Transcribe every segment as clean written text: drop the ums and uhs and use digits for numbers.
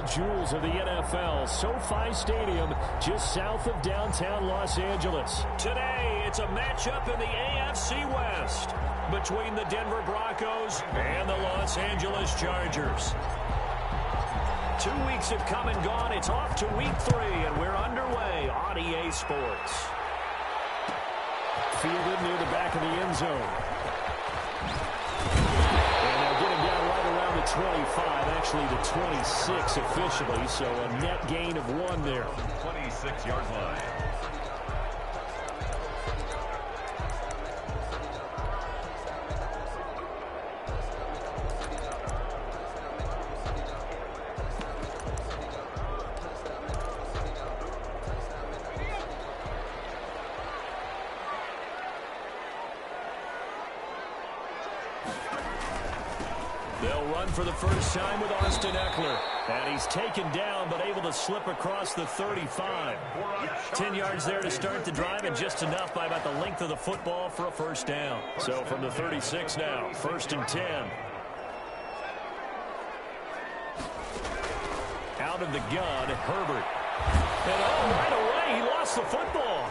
jewels of the NFL, SoFi Stadium, just south of downtown Los Angeles. Today, it's a matchup in the AFC West between the Denver Broncos and the Los Angeles Chargers. 2 weeks have come and gone. It's off to week 3, and we're underway on EA Sports. Fielded near the back of the end zone. And they'll get him down right around the 25, actually the 26 officially, so a net gain of 1 there. 26-yard line. They'll run for the first time with Austin Ekeler. And he's taken down, but able to slip across the 35. 10 yards there to start the drive, and just enough by about the length of the football for a first down. So from the 36 now, 1st and 10. Out of the gun, Herbert. And right away, he lost the football.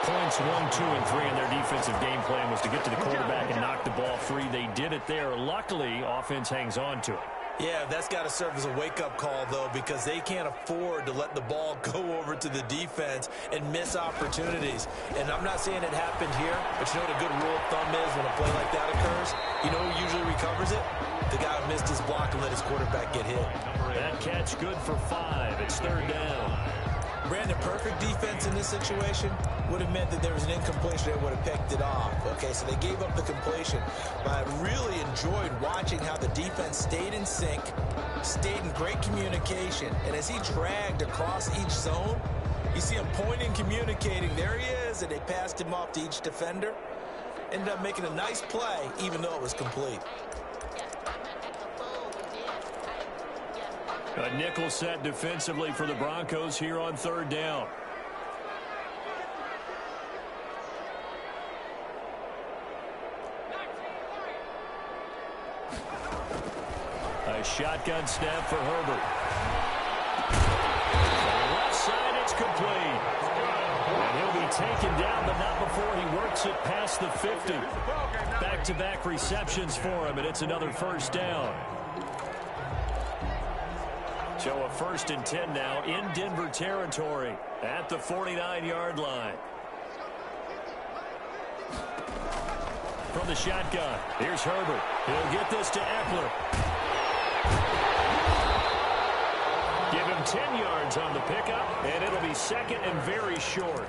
Points 1, 2, and 3 in their defensive game plan was to get to the quarterback and knock the ball free. They did it there. Luckily, offense hangs on to it. Yeah, that's got to serve as a wake-up call, though, because they can't afford to let the ball go over to the defense and miss opportunities. And I'm not saying it happened here, but you know what a good rule of thumb is when a play like that occurs? You know who usually recovers it? The guy who missed his block and let his quarterback get hit. That catch good for 5. It's 3rd down. Brandon, perfect defense in this situation would have meant that there was an incompletion that would have picked it off. Okay, so they gave up the completion. But I really enjoyed watching how the defense stayed in sync, stayed in great communication. And as he dragged across each zone, you see him pointing, communicating. There he is, and they passed him off to each defender. Ended up making a nice play, even though it was complete. A nickel set defensively for the Broncos here on 3rd down. A shotgun snap for Herbert. On the left side, it's complete. And he'll be taken down, but not before he works it past the 50. Back-to-back receptions for him, and it's another first down. So a 1st and 10 now in Denver territory at the 49-yard line. From the shotgun, here's Herbert. He'll get this to Ekeler. Give him 10 yards on the pickup, and it'll be 2nd and very short.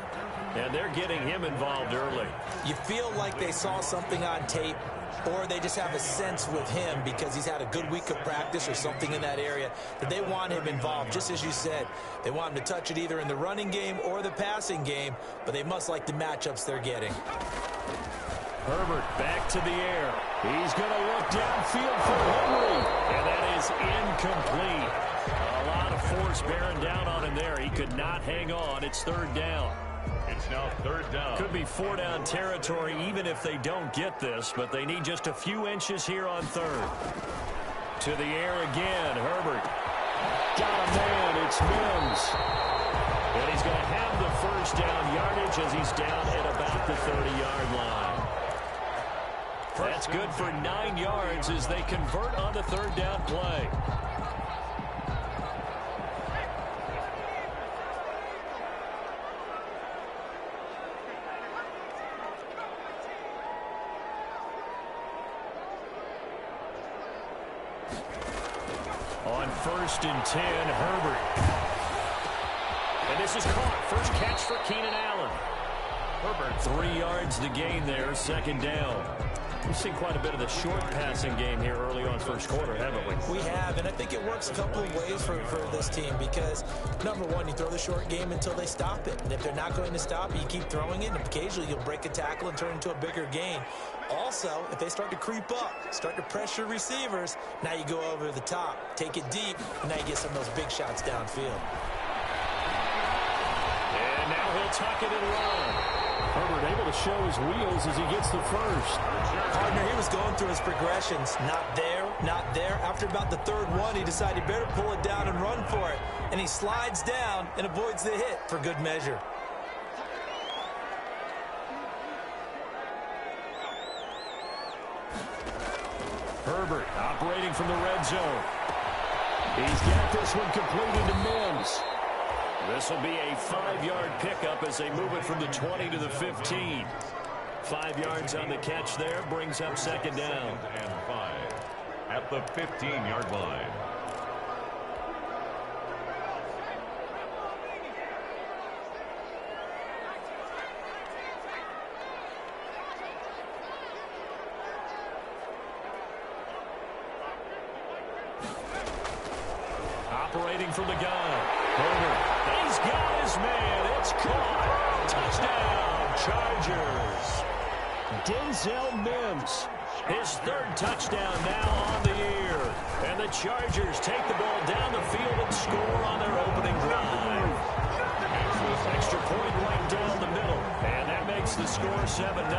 And they're getting him involved early. You feel like they saw something on tape, or they just have a sense with him because he's had a good week of practice or something in that area that they want him involved. Just as you said, they want him to touch it either in the running game or the passing game, but they must like the matchups they're getting. Herbert back to the air. He's going to look downfield for Henry, and that is incomplete. A lot of force bearing down on him there. He could not hang on. It's 3rd down. It's now 3rd down. Could be 4-down territory even if they don't get this, but they need just a few inches here on 3rd. To the air again, Herbert. Got a man, it's Mims. And he's going to have the first down yardage as he's down at about the 30-yard line. That's good for 9 yards as they convert on the 3rd down play. On 1st and 10, Herbert. And this is caught. First catch for Keenan Allen. Herbert, 3 yards the gain there, 2nd down. We've seen quite a bit of the short passing game here early on 1st quarter, haven't we? We have, and I think it works a couple of ways for this team because, number one, you throw the short game until they stop it. And if they're not going to stop it, you keep throwing it, and occasionally you'll break a tackle and turn into a bigger gain. Also, if they start to creep up, start to pressure receivers, now you go over the top, take it deep, and now you get some of those big shots downfield. And now he'll tuck it and run. Herbert able to show his wheels as he gets the first. Partner, he was going through his progressions. Not there, not there. After about the third one, he decided he better pull it down and run for it. And he slides down and avoids the hit for good measure. Herbert operating from the red zone. He's got this one completed to Mims. This will be a 5-yard pickup as they move it from the 20 to the 15. 5 yards on the catch there brings up second down. And 5 at the 15-yard line. Operating from the gun. Herbert. He's got his man. It's caught. Touchdown, Chargers. Denzel Mims. His third touchdown now on the year. And the Chargers take the ball down the field and score on their opening drive. Extra point right down the middle. And that makes the score 7-0.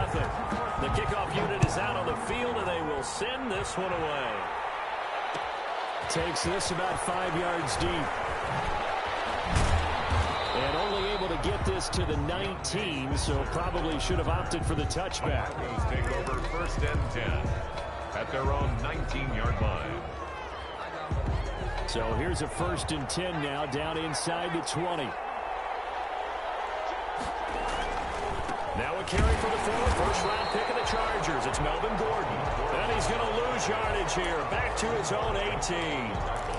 The kickoff unit is out on the field, and they will send this one away. Takes this about 5 yards deep. And only able to get this to the 19, so probably should have opted for the touchback. Broncos take over 1st and 10 at their own 19-yard line. So here's a 1st and 10 now, down inside the 20. Now a carry for the forward, first-round pick of the Chargers. It's Melvin Gordon. And he's going to lose yardage here. Back to his own 18.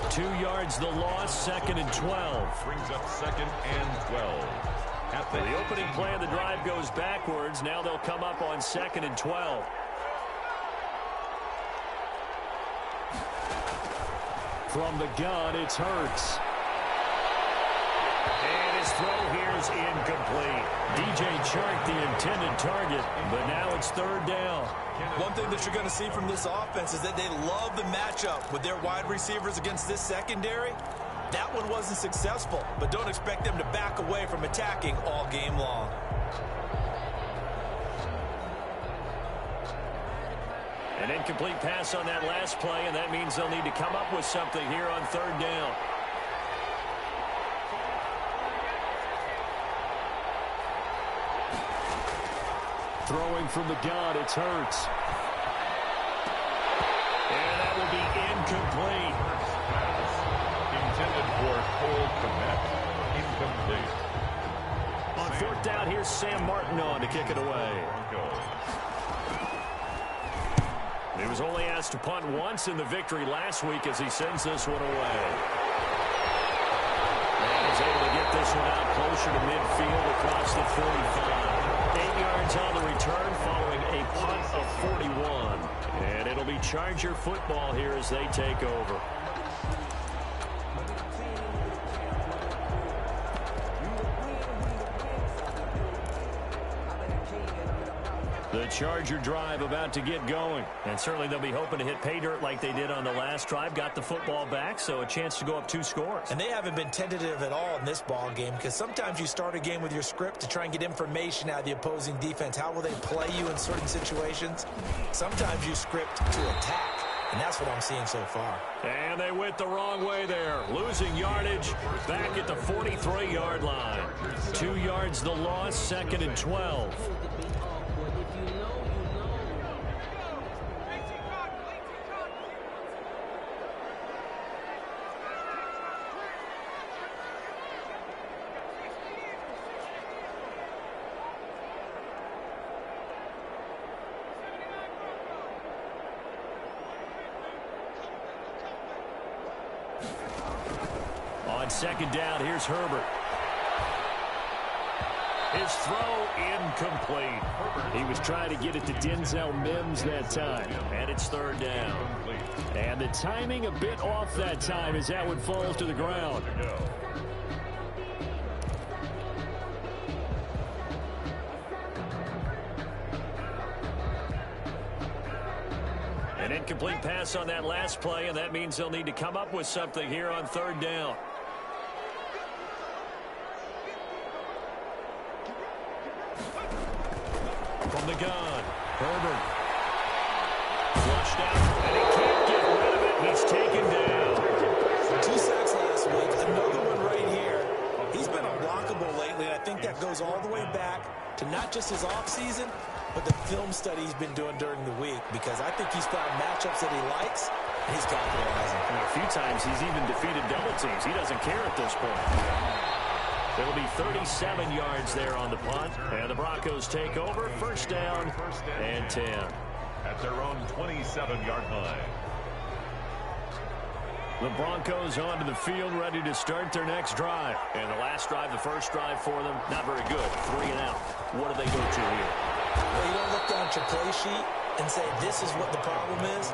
2 yards the loss, 2nd and 12. Brings up 2nd and 12. At the opening play of the drive goes backwards. Now they'll come up on 2nd and 12. From the gun, it's Hurts. And his throw here is incomplete. DJ Chark, the intended target, but now it's 3rd down. One thing that you're going to see from this offense is that they love the matchup with their wide receivers against this secondary. That one wasn't successful, but don't expect them to back away from attacking all game long. An incomplete pass on that last play, and that means they'll need to come up with something here on 3rd down. Throwing from the gun, it's Hurts. And that will be incomplete. Intended for Cole Kmet. Incomplete. On 4th down, here's Sam Martin on to kick it away. He was only asked to punt once in the victory last week as he sends this one away. And he's able to get this one out closer to midfield across the 45. 8 yards on the return following a punt of 41. And it'll be Charger football here as they take over. The Charger drive about to get going. And certainly they'll be hoping to hit pay dirt like they did on the last drive. Got the football back, so a chance to go up 2 scores. And they haven't been tentative at all in this ball game because sometimes you start a game with your script to try and get information out of the opposing defense. How will they play you in certain situations? Sometimes you script to attack. And that's what I'm seeing so far. And they went the wrong way there. Losing yardage back at the 43-yard line. 2 yards the loss, 2nd and 12. On 2nd down, here's Herbert. His throw incomplete. He was trying to get it to Denzel Mims that time. And it's 3rd down. And the timing a bit off that time as that one falls to the ground. An incomplete pass on that last play, and that means they'll need to come up with something here on 3rd down. from the gun. Herbert. Flushed out, and he can't get rid of it. He's taken down. 2 sacks last week, another one right here. He's been unblockable lately, and I think that goes all the way back to not just his offseason, but the film study he's been doing during the week, because I think he's found matchups that he likes, and he's capitalizing. And a few times he's even defeated double teams. He doesn't care at this point. It'll be 37 yards there on the punt, and the Broncos take over. First down and 10. At their own 27-yard line. The Broncos onto the field, ready to start their next drive. And the last drive, the first drive for them, not very good. 3 and out. What do they go to here? Well, you don't look down at your play sheet and say, this is what the problem is.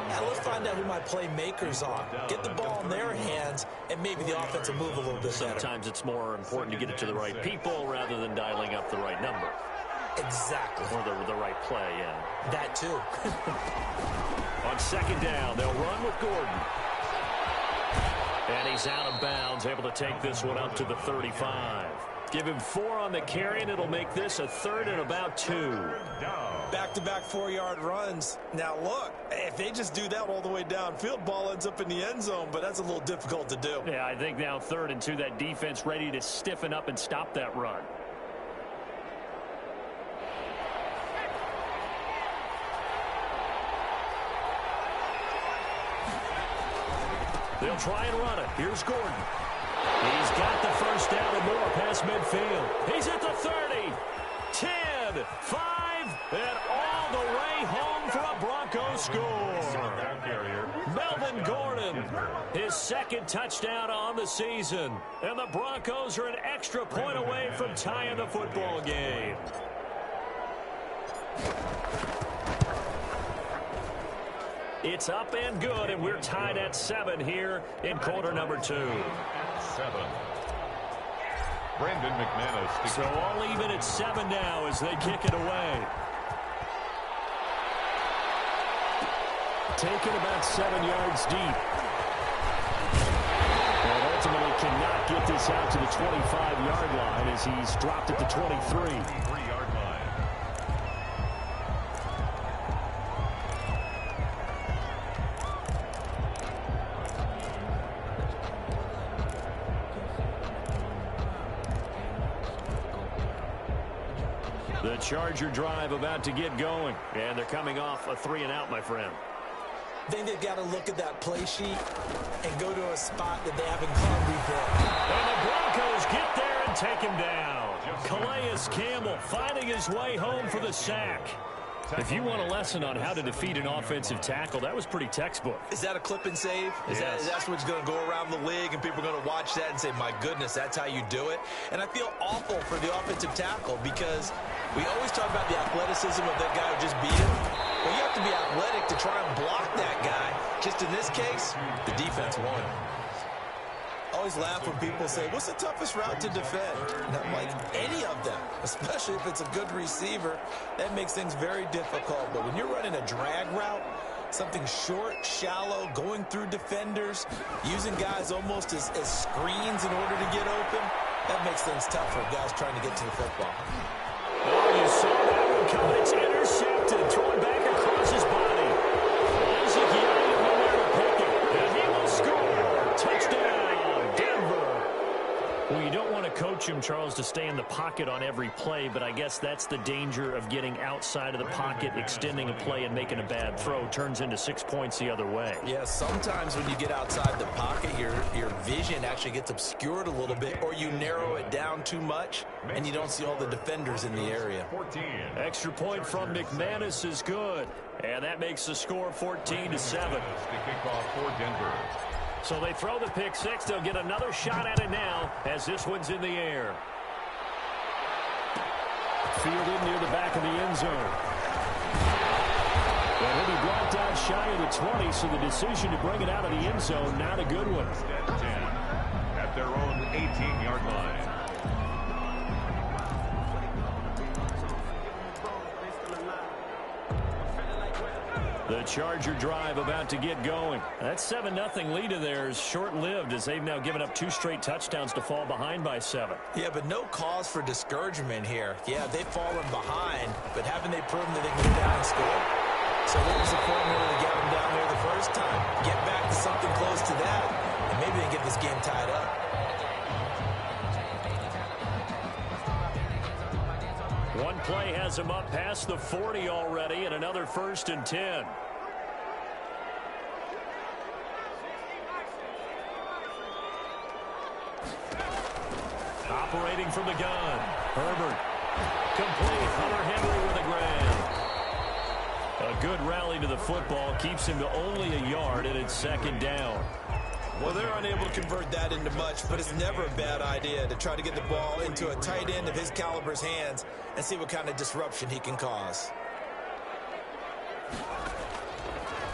Now, let's find out who my playmakers are. Get the ball in their hands, and maybe the offense will move a little bit better. Sometimes it's more important to get it to the right people rather than dialing up the right number. Exactly. Or the right play, yeah. That, too. On second down, they'll run with Gordon. And he's out of bounds, able to take this one up to the 35. Give him 4 on the carry, and it'll make this a 3rd and about 2. Back-to-back 4-yard runs. Now, look, if they just do that all the way downfield, ball ends up in the end zone, but that's a little difficult to do. Yeah, I think now 3rd and 2, that defense ready to stiffen up and stop that run. They'll try and run it. Here's Gordon. He's got the first down and more past midfield. He's at the 30, 10, 5, and all the way home for a Broncos score. Melvin Gordon, his 2nd touchdown on the season. And the Broncos are an extra point away from tying the football game. It's up and good, and we're tied at 7 here in quarter number 2. 7. Brandon McManus. So all even at 7 now as they kick it away. Taken about 7 yards deep. And ultimately cannot get this out to the 25-yard line as he's dropped at the 23. 3-yard line. The Charger drive about to get going, and they're coming off a 3 and out, my friend. I think they've got to look at that play sheet and go to a spot that they haven't caught before. And the Broncos get there and take him down. Calais Campbell finding his way home for the sack. If you want a lesson on how to defeat an offensive tackle, that was pretty textbook. Is that a clip and save? That's what's going to go around the league, and people are going to watch that and say, my goodness, that's how you do it? And I feel awful for the offensive tackle because we always talk about the athleticism of that guy who just beat him. But you have to be athletic to try and block that guy. Just in this case, the defense won. I always laugh when people say, what's the toughest route to defend? And I'm like, any of them, especially if it's a good receiver. That makes things very difficult. But when you're running a drag route, something short, shallow, going through defenders, using guys almost as screens in order to get open, that makes things tough for guys trying to get to the football. Oh, you saw that one coming. It's intercepted. Throwing back across his body. Isaac Young nowhere to pick it. And he will score. Touchdown, Denver. Well, you don't want to coach him, Charles, to stay in the pocket on every play, but I guess that's the danger of getting outside of the pocket, extending a play, and making a bad throw. Turns into 6 points the other way. Yeah, sometimes when you get outside the pocket, your vision actually gets obscured a little bit, or you narrow it down too much, and you don't see all the defenders in the area. 14. Extra point from McManus is good, and that makes the score 14-7. The kickoff for Denver. So they throw the pick six. They'll get another shot at it now as this one's in the air. Fielded near the back of the end zone. And he'll be brought down shy of the 20, so the decision to bring it out of the end zone, not a good one. At their own 18-yard line. The Charger drive about to get going. That 7-0 lead of theirs short-lived as they've now given up 2 straight touchdowns to fall behind by 7. Yeah, but no cause for discouragement here. Yeah, they've fallen behind, but haven't they proven that they can go down and score? So what was the formula to get them down there the first time? Get back to something close to that, and maybe they get this game tied up. One play has him up past the 40 already, and another 1st and 10. Operating from the gun. Herbert. Complete. Hunter Henry with a grab. A good rally to the football keeps him to only a yard, and it's 2nd down. Well, they're unable to convert that into much, but it's never a bad idea to try to get the ball into a tight end of his caliber's hands and see what kind of disruption he can cause.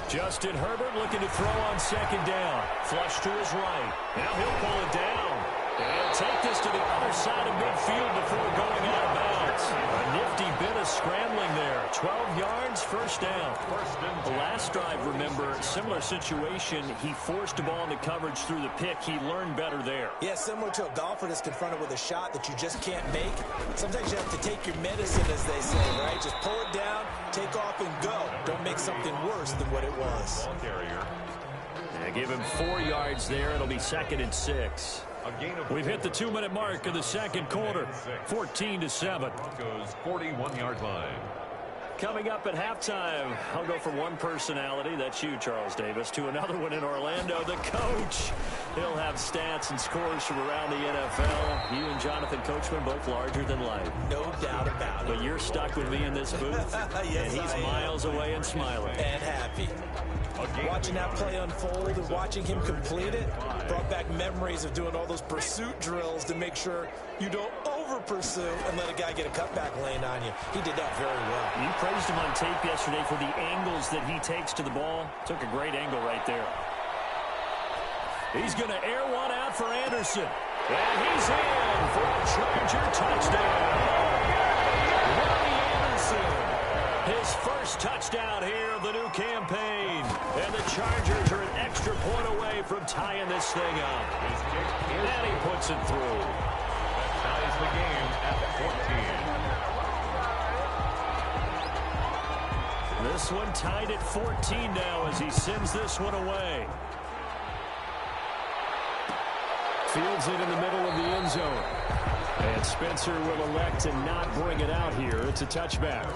Justin Herbert looking to throw on 2nd down. Flush to his right. Now he'll pull it down. And he'll take this to the other side of midfield before going out of bounds. A nifty bit of scrambling there. 12 yards, 1st down. The last drive, remember, similar situation. He forced the ball into coverage through the pick. He learned better there. Yeah, similar to a golfer that's confronted with a shot that you just can't make. Sometimes you have to take your medicine, as they say, right? Just pull it down, take off, and go. Don't make something worse than what it was. Yeah, give him 4 yards there. It'll be 2nd and 6. We've hit the 2-minute mark of the 2nd quarter. 14-7. Broncos 41-yard line. Coming up at halftime, I'll go from one personality, that's you, Charles Davis, to another one in Orlando, the coach. He'll have stats and scores from around the NFL. You and Jonathan Coachman both larger than life. No doubt about it. But you're stuck with me in this booth, yes, and he's miles away and smiling. And happy. Watching that play unfold and watching him complete it brought back memories of doing all those pursuit drills to make sure you don't over-pursue and let a guy get a cutback lane on you. He did that very well. You praised him on tape yesterday for the angles that he takes to the ball. Took a great angle right there. He's going to air one out for Anderson. And he's in for a Charger touchdown. Robbie Anderson. His first touchdown here of the new campaign. And the Chargers are an extra point away from tying this thing up. And he puts it through. That ties the game at 14. This one tied at 14 now as he sends this one away. Fields it in the middle of the end zone. And Spencer will elect to not bring it out here. It's a touchback.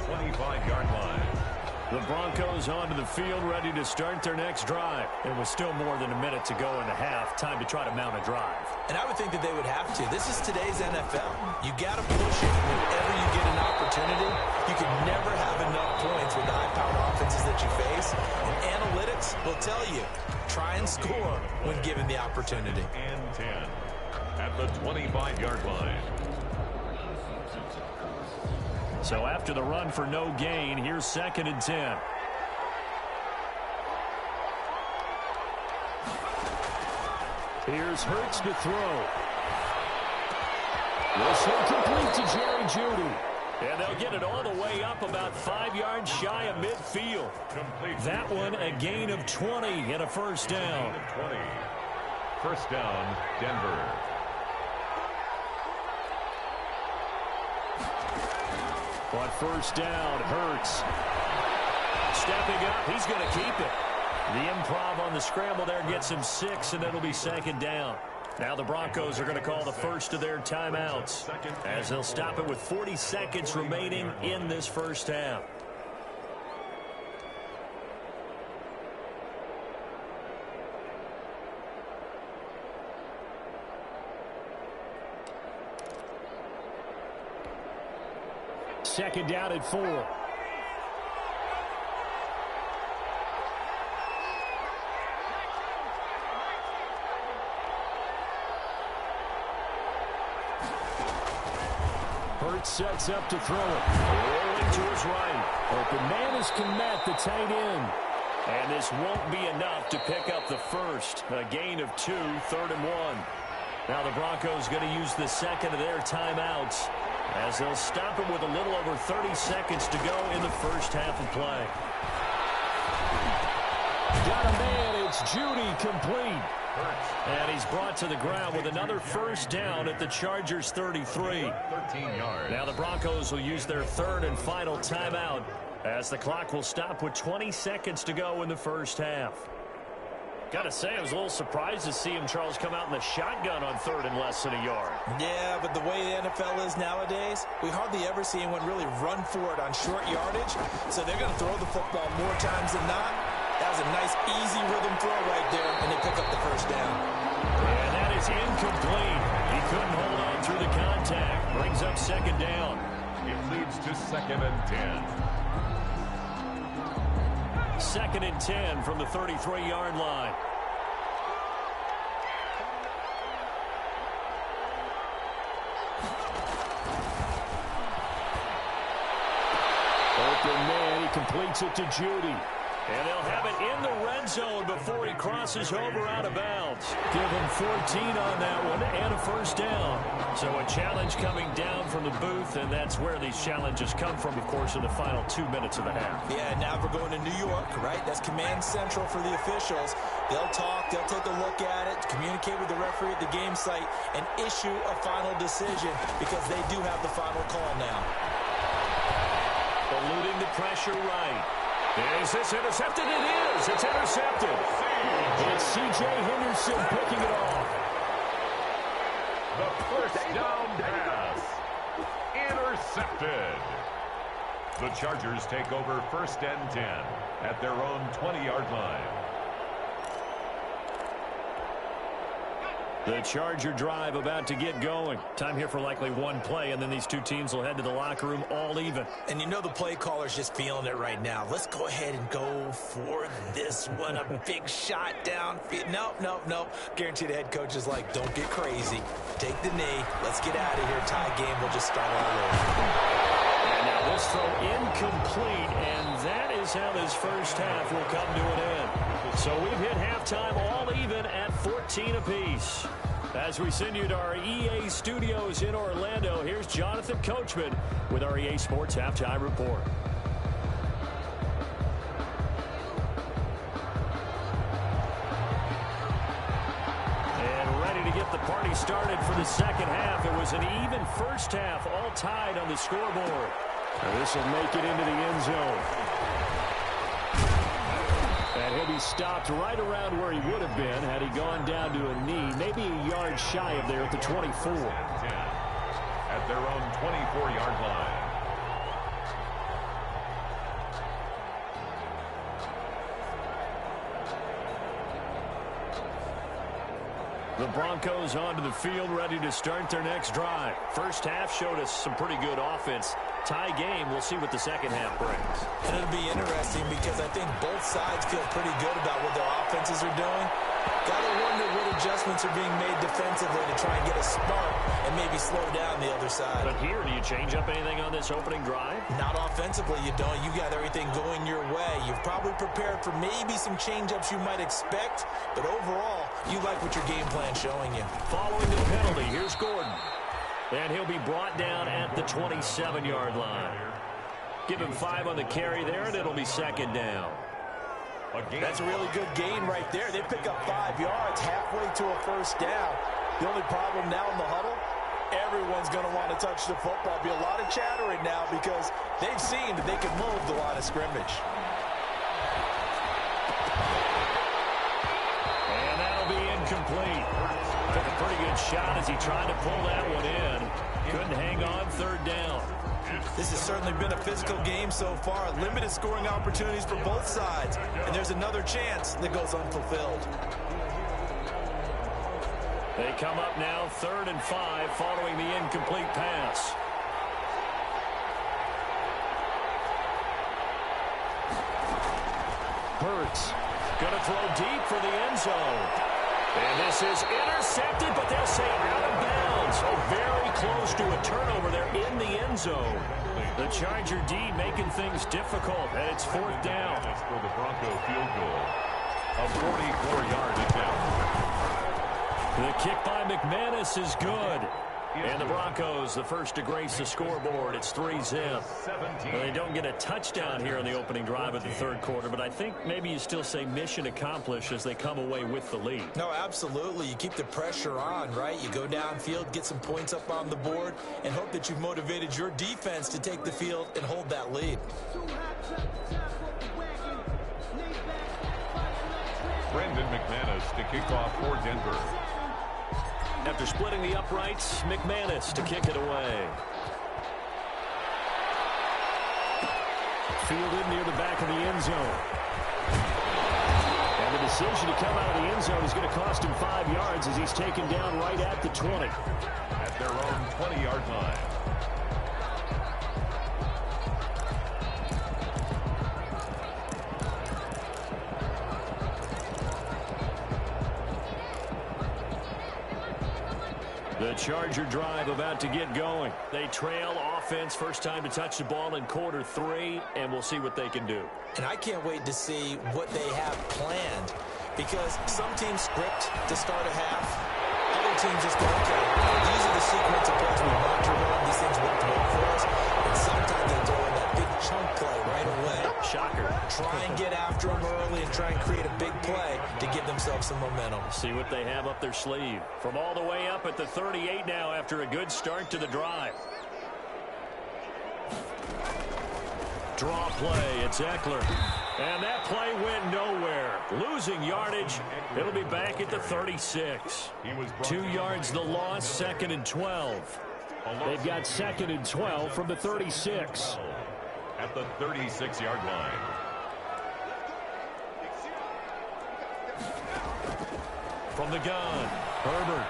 25-yard line. The Broncos onto the field, ready to start their next drive. It was still more than a minute to go in the half. Time to try to mount a drive. And I would think that they would have to. This is today's NFL. You got to push it whenever you get an opportunity. You can never have enough points with the high-powered offenses that you face. And analytics will tell you, try and score when given the opportunity. And 10 at the 25-yard line. So after the run for no gain, here's 2nd and 10. Here's Hurts to throw. This one complete to Jerry Jeudy. And they'll get it all the way up about 5 yards shy of midfield. That one a gain of 20 and a 1st down. 20. 1st down, Denver. On 1st down, Hurts. Stepping up, he's going to keep it. The improv on the scramble there gets him 6, and it'll be 2nd down. Now the Broncos are going to call the first of their timeouts as they'll stop it with 40 seconds remaining in this first half. Second down at 4. Hurts sets up to throw it. Rolling to his right. Open man is Kmet, the tight end. And this won't be enough to pick up the first. A gain of 2, 3rd and 1. Now the Broncos going to use the second of their timeouts as they'll stop it with a little over 30 seconds to go in the first half of play. Got a man. It's Judy complete. And he's brought to the ground with another first down at the Chargers' 33. 13 yards. Now the Broncos will use their third and final timeout as the clock will stop with 20 seconds to go in the first half. Got to say, I was a little surprised to see him, Charles, come out in the shotgun on third and less than a yard. Yeah, but the way the NFL is nowadays, we hardly ever see anyone really run for it on short yardage. So they're going to throw the football more times than not. That was a nice, easy rhythm throw right there, and they pick up the first down. And that is incomplete. He couldn't hold on through the contact. Brings up second down. It leads to 2nd and 10. 2nd and 10 from the 33-yard line. Open man, he completes it to Judy. And they'll have it in the red zone before he crosses over out of bounds. Give him 14 on that one and a first down. So a challenge coming down from the booth, and that's where these challenges come from, of course, in the final 2 minutes of the half. Yeah, now we're going to New York, right? That's command central for the officials. They'll talk, they'll take a look at it, communicate with the referee at the game site, and issue a final decision because they do have the final call now. Eluding the pressure right. Is this intercepted? It is. It's intercepted. It's C.J. Henderson picking it off. The first down pass. Intercepted. The Chargers take over 1st and 10 at their own 20-yard line. The Charger drive about to get going. Time here for likely one play, and then these two teams will head to the locker room all even. And you know the play caller's just feeling it right now. Let's go ahead and go for this one. A big shot down. Nope. Guaranteed the head coach is like, don't get crazy. Take the knee. Let's get out of here. Tie game. We'll just start all over. And now this throw incomplete, and that is how this first half will come to an end. So we've hit halftime all even at 14 apiece. As we send you to our EA studios in Orlando, here's Jonathan Coachman with our EA Sports Halftime Report. And ready to get the party started for the second half. It was an even first half, all tied on the scoreboard. And this will make it into the end zone. And he'll be stopped right around where he would have been had he gone down to a knee, maybe a yard shy of there at the 24. At their own 24-yard line. The Broncos onto the field, ready to start their next drive. First half showed us some pretty good offense. Tie game, we'll see what the second half brings. And it'll be interesting because I think both sides feel pretty good about what their offenses are doing. Gotta wonder what adjustments are being made defensively to try and get a spark and maybe slow down the other side. But here, do you change up anything on this opening drive? Not offensively, you don't. You got everything going your way. You've probably prepared for maybe some change-ups you might expect, but overall, you like what your game plan's showing you. Following the penalty, here's Gordon. And he'll be brought down at the 27-yard line. Give him 5 on the carry there, and it'll be second down. That's a really good gain right there. They pick up 5 yards halfway to a first down. The only problem now in the huddle, everyone's going to want to touch the football. Be a lot of chattering now because they've seen that they can move the line of scrimmage. And that'll be incomplete. Took a pretty good shot as he tried to pull that one in. Couldn't hang on, third down. This has certainly been a physical game so far. Limited scoring opportunities for both sides. And there's another chance that goes unfulfilled. They come up now 3rd and 5 following the incomplete pass. Hurts going to throw deep for the end zone. And this is intercepted, but they'll say out of bounds. So very close to a turnover there in the end zone. The Charger D making things difficult, and it's 4th down. That's for the Bronco field goal. A 44-yard attempt. The kick by McManus is good. And the Broncos, the first to grace the scoreboard. It's 3-zip. They don't get a touchdown here in the opening drive of the third quarter, but I think maybe you still say mission accomplished as they come away with the lead. No, absolutely. You keep the pressure on, right? You go downfield, get some points up on the board, and hope that you've motivated your defense to take the field and hold that lead. Brandon McManus to kick off for Denver. After splitting the uprights, McManus to kick it away. Fielded near the back of the end zone. And the decision to come out of the end zone is going to cost him 5 yards as he's taken down right at the 20. At their own 20-yard line. The Charger drive about to get going. They trail offense, first time to touch the ball in quarter 3, and we'll see what they can do. And I can't wait to see what they have planned, because some teams script to start a half. Other teams just go, okay, these are the sequence of plays we want to run. These things work well for us. And sometimes they throw in that big chunk play right away. Shocker. Try and get after them early and try and create a big play to give themselves some momentum. See what they have up their sleeve. From all the way up at the 38 now after a good start to the drive. Draw play, it's Eckler. And that play went nowhere. Losing yardage, it'll be back at the 36. 2 yards the loss, 2nd and 12. They've got 2nd and 12 from the 36. At the 36-yard line. From the gun, Herbert.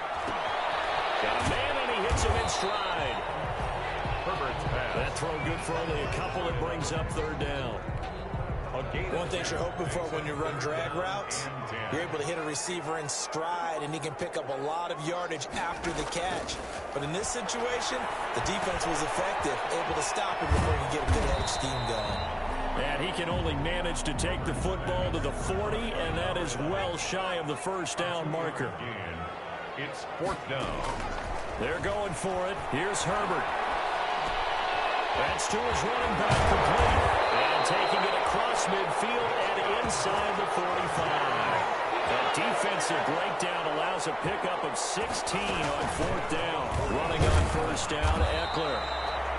Got a man and he hits him in stride. Herbert's pass. That throw good for only a couple. It brings up 3rd down. One thing you're hoping for when you run drag routes, you're able to hit a receiver in stride and he can pick up a lot of yardage after the catch. But in this situation, the defense was effective, able to stop him before he could get a good headed scheme going. And he can only manage to take the football to the 40, and that is well shy of the 1st down marker. It's 4th down. They're going for it. Here's Herbert. That's to his running back, complete. And taking it across midfield and inside the 45. That defensive breakdown allows a pickup of 16 on 4th down. Running on 1st down, Eckler.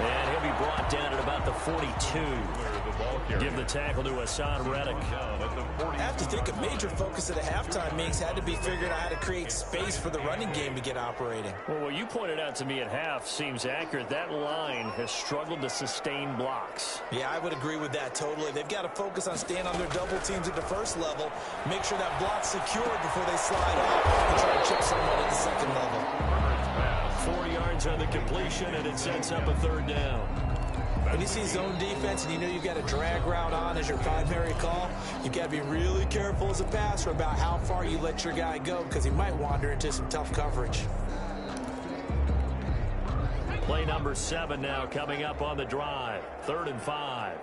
And he'll be brought down at about the 42. Give the tackle to Hassan Reddick. I have to think a major focus at a halftime meetings had to be figuring out how to create space for the running game to get operating. Well, what you pointed out to me at half seems accurate. That line has struggled to sustain blocks. Yeah, I would agree with that totally. They've got to focus on staying on their double teams at the 1st level, make sure that block's secured before they slide off and try to chip someone at the 2nd level. 4 yards on the completion, and it sets up a 3rd down. When you see zone defense and you know you've got a drag route on as your primary call, you've got to be really careful as a passer about how far you let your guy go, because he might wander into some tough coverage. Play number 7 now coming up on the drive. 3rd and 5.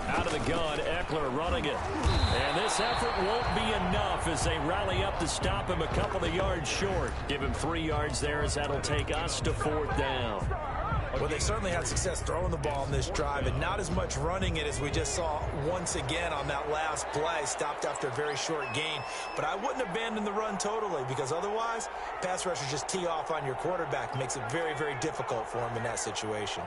Out of the gun, Eckler running it. And this effort won't be enough as they rally up to stop him a couple of yards short. Give him 3 yards there as that'll take us to 4th down. Well, they certainly had success throwing the ball in this drive and not as much running it as we just saw once again on that last play. Stopped after a very short gain. But I wouldn't abandon the run totally, because otherwise, pass rushers just tee off on your quarterback. Makes it very, very difficult for him in that situation.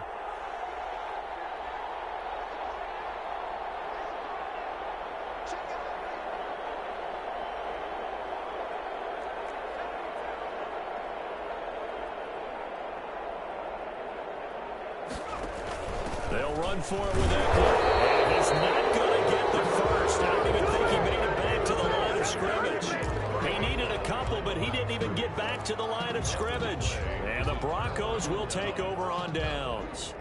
They'll run for it with Eckler. And he's not going to get the first. I don't even think he made it back to the line of scrimmage. He needed a couple, but he didn't even get back to the line of scrimmage. And the Broncos will take over on downs.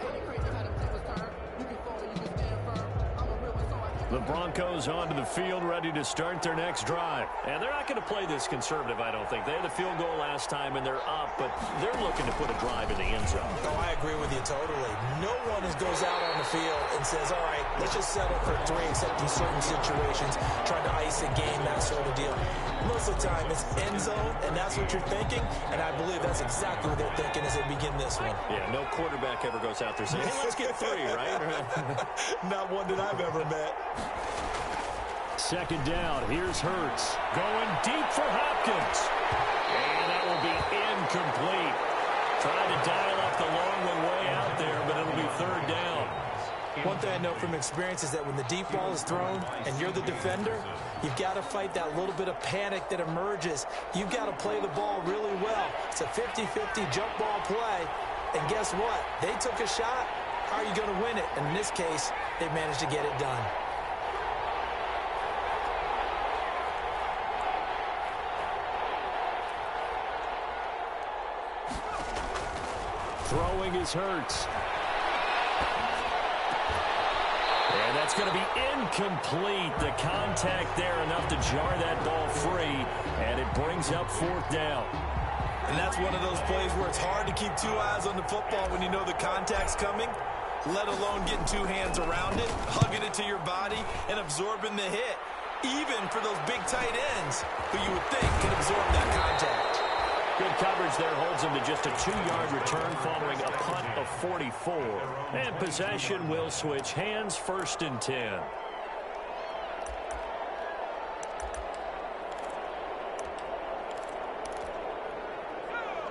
The Broncos onto the field, ready to start their next drive. And they're not going to play this conservative, I don't think. They had the field goal last time, and they're up, but they're looking to put a drive in the end zone. Oh, I agree with you totally. No one goes out on the field and says, all right, let's just settle for 3, except in certain situations, trying to ice a game, that sort of deal. Most of the time it's end zone, and that's what you're thinking, and I believe that's exactly what they're thinking as they begin this one. Yeah, no quarterback ever goes out there saying, hey, let's get 3, right? Not one that I've ever met. Second down, here's Hurts. Going deep for Hopkins. And that will be incomplete. Trying to dial up the long one way out there, but it'll be third down. One thing I know from experience is that when the deep ball is thrown and you're the defender, you've got to fight that little bit of panic that emerges. You've got to play the ball really well. It's a 50-50 jump ball play. And guess what? They took a shot. How are you going to win it? And in this case, they managed to get it done. Throwing is Hurts. And that's going to be incomplete. The contact there enough to jar that ball free, and it brings up fourth down. And that's one of those plays where it's hard to keep 2 eyes on the football when you know the contact's coming, let alone getting 2 hands around it, hugging it to your body, and absorbing the hit, even for those big tight ends who you would think can absorb that contact. Good coverage there holds him to just a 2-yard return following a punt of 44. And possession will switch hands, 1st and 10.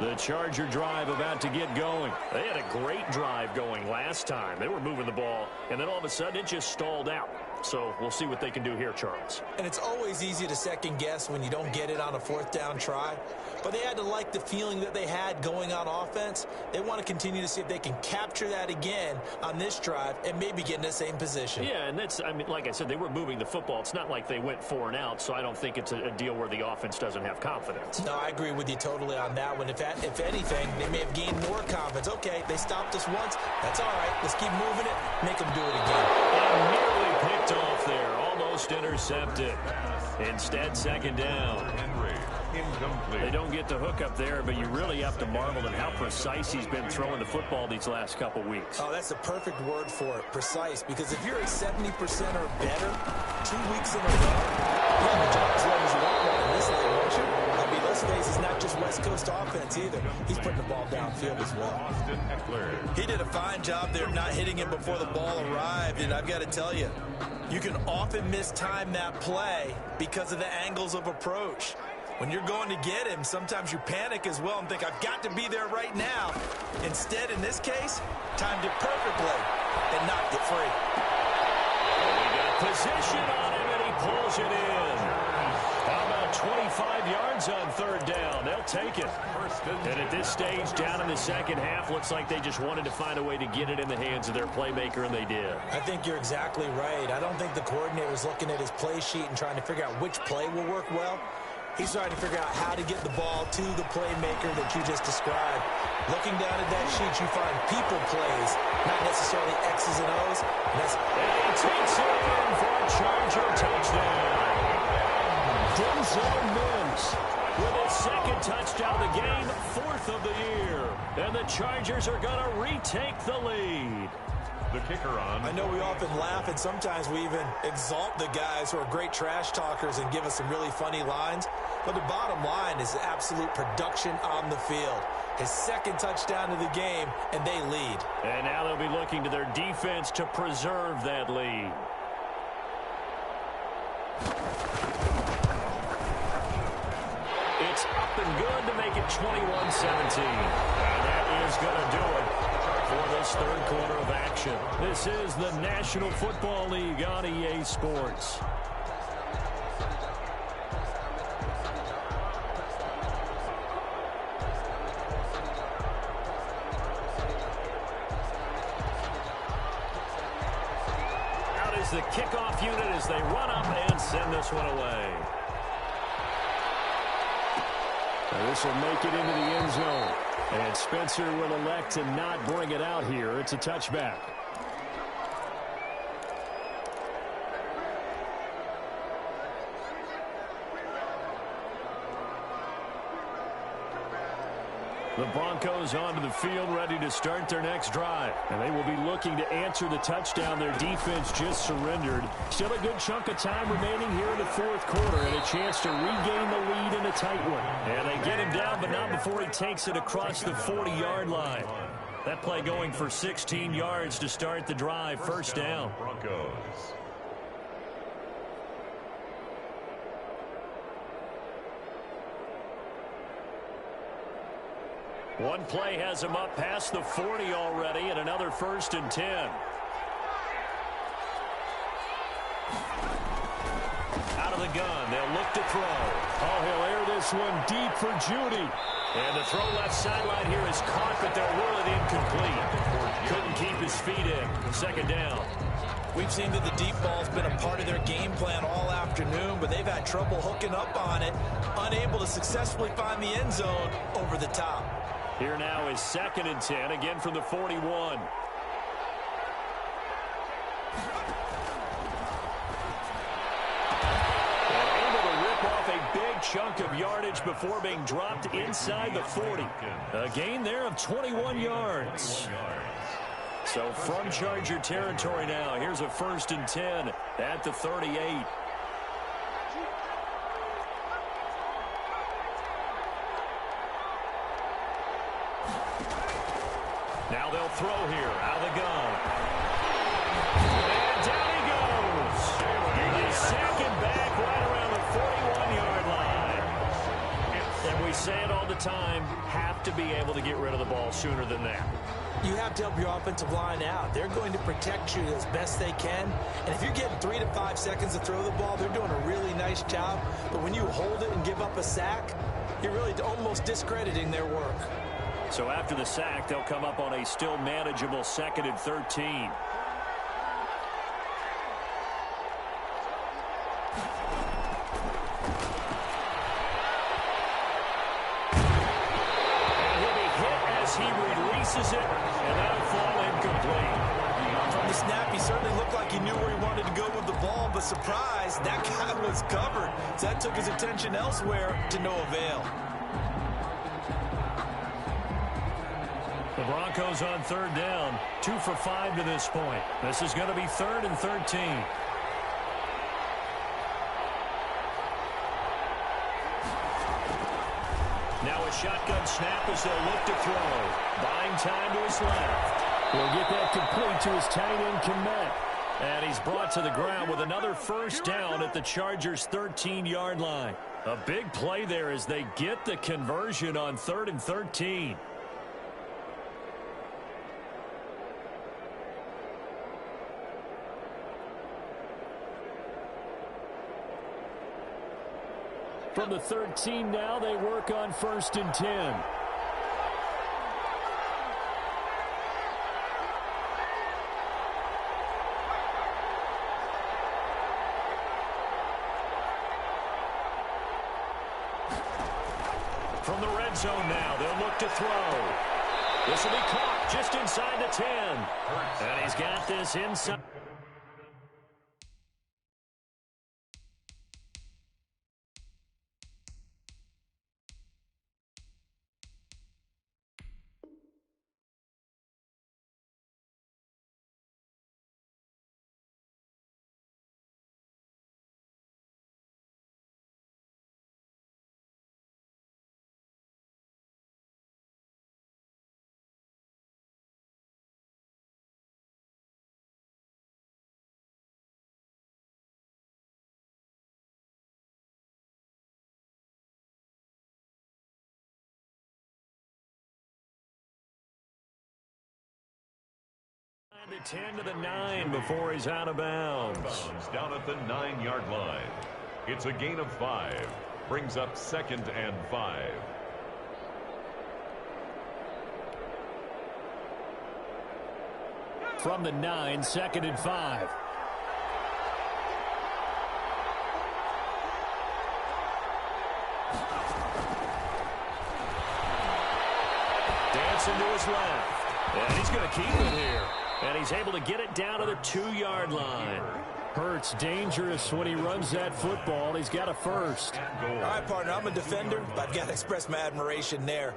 The Charger drive about to get going. They had a great drive going last time. They were moving the ball, and then all of a sudden it just stalled out. So we'll see what they can do here, Charles. And it's always easy to second guess when you don't get it on a 4th down try. But they had to like the feeling that they had going on offense. They want to continue to see if they can capture that again on this drive and maybe get in the same position. Yeah, and that's, I mean, like I said, they were moving the football. It's not like they went 4 and out, so I don't think it's a deal where the offense doesn't have confidence. No, I agree with you totally on that one. If anything, they may have gained more confidence. Okay, they stopped us once. That's all right. Let's keep moving it. Make them do it again. And nearly picked off there. Almost intercepted. Instead, second down. Henry, incomplete. They don't get the hook up there, but you really have to marvel at how precise he's been throwing the football these last couple weeks. Oh, that's the perfect word for it, precise. Because if you're at 70% or better 2 weeks in a row, you have a job as long as you want one in this league, won't you? I mean, let's face it, it's not just West Coast offense either. He's putting the ball downfield as well. Austin Eckler. He did a fine job there not hitting him before the ball arrived, and I've got to tell you, you can often mistime that play because of the angles of approach. When you're going to get him, sometimes you panic as well and think, I've got to be there right now. Instead, in this case, timed it perfectly and knocked it free. We got position on him, and he pulls it in. How about 25 yards on 3rd down? They'll take it. And at this stage, down in the second half, looks like they just wanted to find a way to get it in the hands of their playmaker, and they did. I think you're exactly right. I don't think the coordinator's looking at his play sheet and trying to figure out which play will work well. He's trying to figure out how to get the ball to the playmaker that you just described. Looking down at that sheet, you find people plays, not necessarily X's and O's. And he takes it in for a Charger touchdown. Denzel Mims with his 2nd touchdown of the game, 4th of the year. And the Chargers are going to retake the lead. The kicker on. I know we often laugh, and sometimes we even exalt the guys who are great trash talkers and give us some really funny lines. But the bottom line is absolute production on the field. His 2nd touchdown of the game, and they lead. And now they'll be looking to their defense to preserve that lead. It's up and good to make it 21-17. And that is going to do it for this 3rd quarter of action. This is the National Football League on EA Sports. Out is the kickoff unit as they run up and send this one away. Now this will make it into the end zone. And Spencer will elect to not bring it out here. It's a touchback. The Broncos onto the field, ready to start their next drive. And they will be looking to answer the touchdown their defense just surrendered. Still a good chunk of time remaining here in the fourth quarter and a chance to regain the lead in a tight one. And they get him down, but not before he takes it across the 40-yard line. That play going for 16 yards to start the drive. First down. Broncos. One play has him up past the 40 already, and another 1st and 10. Out of the gun, they'll look to throw. Oh, he'll air this one deep for Judy. And the throw left sideline here is caught, but they're ruling incomplete. Couldn't keep his feet in. 2nd down. We've seen that the deep ball's been a part of their game plan all afternoon, but they've had trouble hooking up on it, unable to successfully find the end zone over the top. Here now is 2nd and 10, again from the 41. And able to rip off a big chunk of yardage before being dropped inside the 40. A gain there of 21 yards. So from Charger territory now, here's a 1st and 10 at the 38. Now they'll throw here, out of the gun. And down he goes. They sack him back right around the 41-yard line. And we say it all the time, have to be able to get rid of the ball sooner than that. You have to help your offensive line out. They're going to protect you as best they can. And if you're getting 3 to 5 seconds to throw the ball, they're doing a really nice job. But when you hold it and give up a sack, you're really almost discrediting their work. So after the sack, they'll come up on a still manageable 2nd and 13. And he'll be hit as he releases it, and that'll fall incomplete. From the snap, he certainly looked like he knew where he wanted to go with the ball, but surprise, that guy was covered. So that took his attention elsewhere to no avail. The Broncos on 3rd down, 2 for 5 to this point. This is going to be 3rd and 13. Now a shotgun snap as they'll look to throw. Buying time to his left. He'll get that complete to his tight end Kmet. And he's brought to the ground with another 1st down at the Chargers' 13-yard line. A big play there as they get the conversion on 3rd and 13. From the 13 now, they work on 1st and 10. From the red zone now, they'll look to throw. This will be caught just inside the 10. And he's got this inside. The 10 to the 9 before he's out of bounds. Down at the 9-yard line. It's a gain of 5. Brings up 2nd and 5. From the 9, 2nd and 5. Dancing to his left. And he's going to keep it here. And he's able to get it down to the 2-yard line. Hurts dangerous when he runs that football. He's got a 1st. All right, partner, I'm a defender, but I've got to express my admiration there.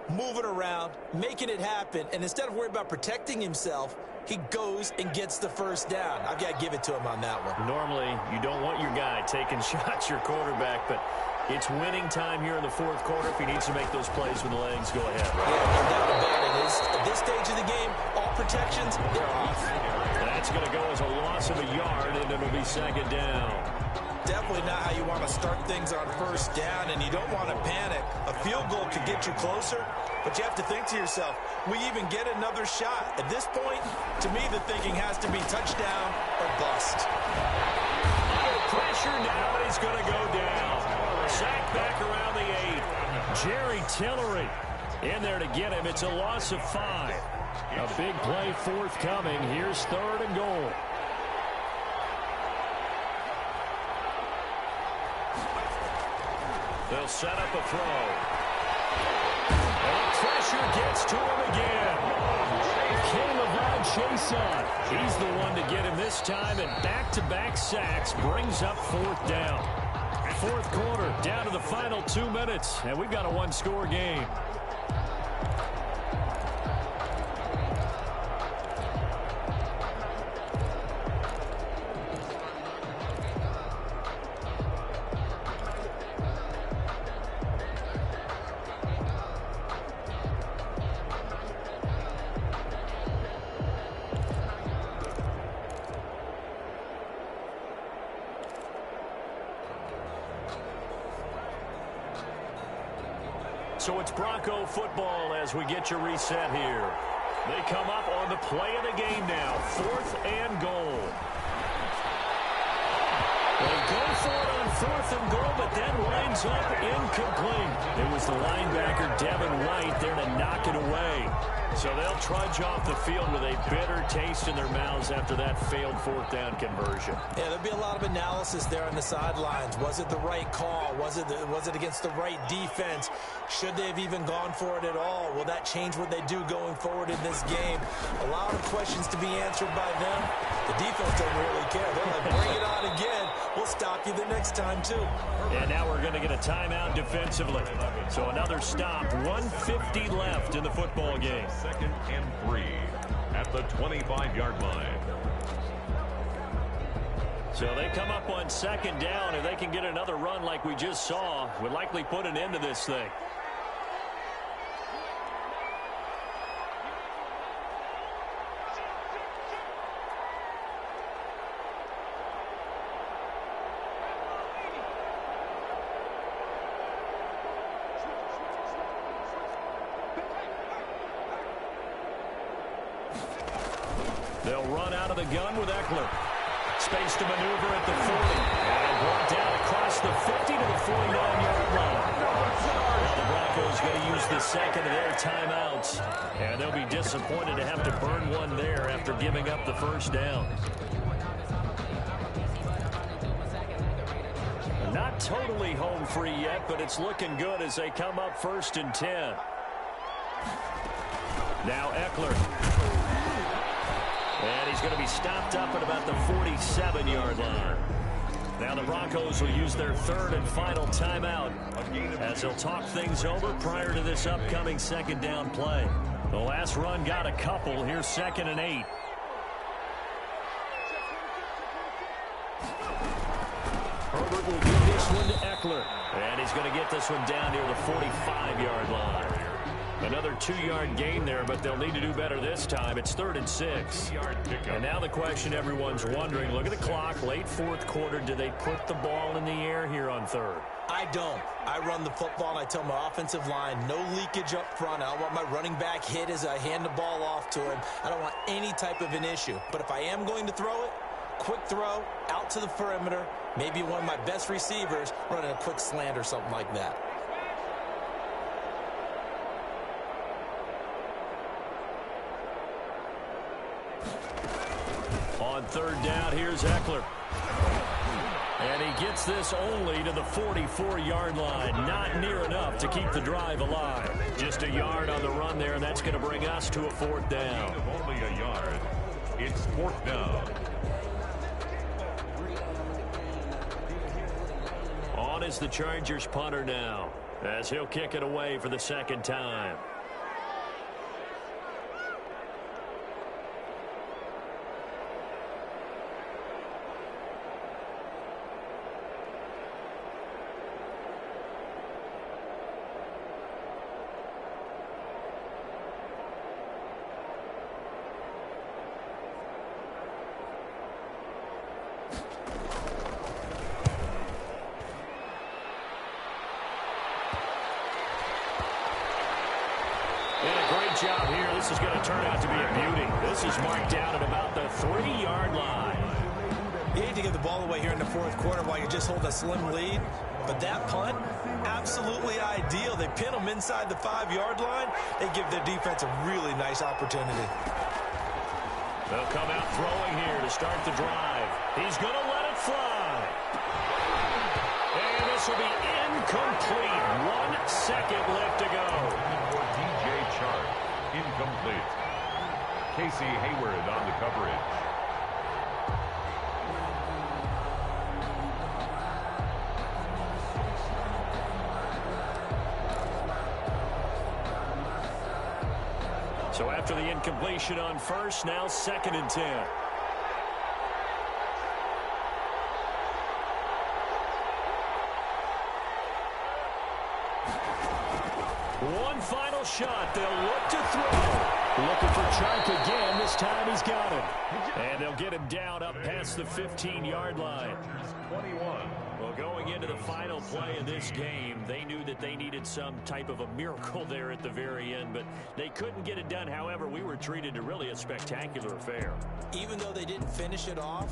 moving around, making it happen, and instead of worrying about protecting himself, he goes and gets the first down. I've got to give it to him on that one. Normally, you don't want your guy taking shots, your quarterback, but it's winning time here in the fourth quarter if he needs to make those plays when the legs go ahead. Right? Yeah, no doubt about it. At this stage of the game, all protections, they're off. That's going to go as a loss of a yard, and it'll be second down. Definitely not how you want to start things on first down, and you don't want to panic. A field goal could get you closer, but you have to think to yourself, we even get another shot. At this point, to me, the thinking has to be touchdown or bust. Pressure now, and he's going to go down. Sacked back around the 8. Jerry Tillery in there to get him. It's a loss of 5. A big play forthcoming. Here's third and goal. They'll set up a throw. And pressure gets to him again. K'Lavon Chaisson. He's the one to get him this time, and back-to-back sacks brings up fourth down. Fourth quarter, down to the final 2 minutes, and we've got a one-score game. So it's Bronco football as we get you reset here. They come up on the play of the game now. 4th and goal. They go for it on 4th and goal, but that winds up incomplete. It was the linebacker, Devin White, there to knock it away. So they'll trudge off the field with a bitter taste in their mouths after that failed 4th down conversion. Yeah, there'll be a lot of analysis there on the sidelines. Was it the right call? Was it against the right defense? Should they have even gone for it at all? Will that change what they do going forward in this game? A lot of questions to be answered by them. The defense doesn't really care. They're like, bring it on again. We'll stop you the next time, too. And now we're going to get a timeout defensively. So another stop. 1:50 left in the football game. 2nd and 3 at the 25-yard line. So they come up on 2nd down. If they can get another run like we just saw, would likely put an end to this thing. They'll run out of the gun with Eckler. Space to maneuver at the 40. And brought down across the 50 to the 49-yard line. Well, the Broncos going to use the second of their timeouts. And they'll be disappointed to have to burn one there after giving up the first down. Not totally home free yet, but it's looking good as they come up 1st and 10. Now Eckler. And he's going to be stopped up at about the 47-yard line. Now the Broncos will use their 3rd and final timeout as they'll talk things over prior to this upcoming 2nd down play. The last run got a couple. Here's 2nd and 8. Herbert will give this one to Eckler. And he's going to get this one down near the 45-yard line. Another 2-yard gain there, but they'll need to do better this time. It's 3rd and 6. And now the question everyone's wondering, look at the clock, late 4th quarter. Do they put the ball in the air here on 3rd? I don't. I run the football, and I tell my offensive line, no leakage up front. I don't want my running back hit as I hand the ball off to him. I don't want any type of an issue. But if I am going to throw it, quick throw, out to the perimeter, maybe one of my best receivers running a quick slant or something like that. On 3rd down, here's Eckler. And he gets this only to the 44-yard line. Not near enough to keep the drive alive. Just a yard on the run there, and that's going to bring us to a 4th down. Only a yard. It's 4th down. On is the Chargers punter now, as he'll kick it away for the 2nd time. this is going to turn out to be a beauty. This is marked down at about the 3-yard line. You hate to give the ball away here in the fourth quarter while you just hold a slim lead, but that punt, absolutely ideal. They pin them inside the 5-yard line. They give their defense a really nice opportunity. They'll come out throwing here to start the drive. He's going to let it fly. And this will be incomplete. 1 second left to go. For DJ Chark, incomplete. Casey Hayward on the coverage. So after the incompletion on first, now 2nd and 10. One final shot. They'll look to throw. Looking for Chark again. This time he's got him. And they'll get him down up past the 15-yard line. 21. Well, going into the final play of this game, they knew that they needed some type of a miracle there at the very end, but they couldn't get it done. However, we were treated to really a spectacular affair. Even though they didn't finish it off,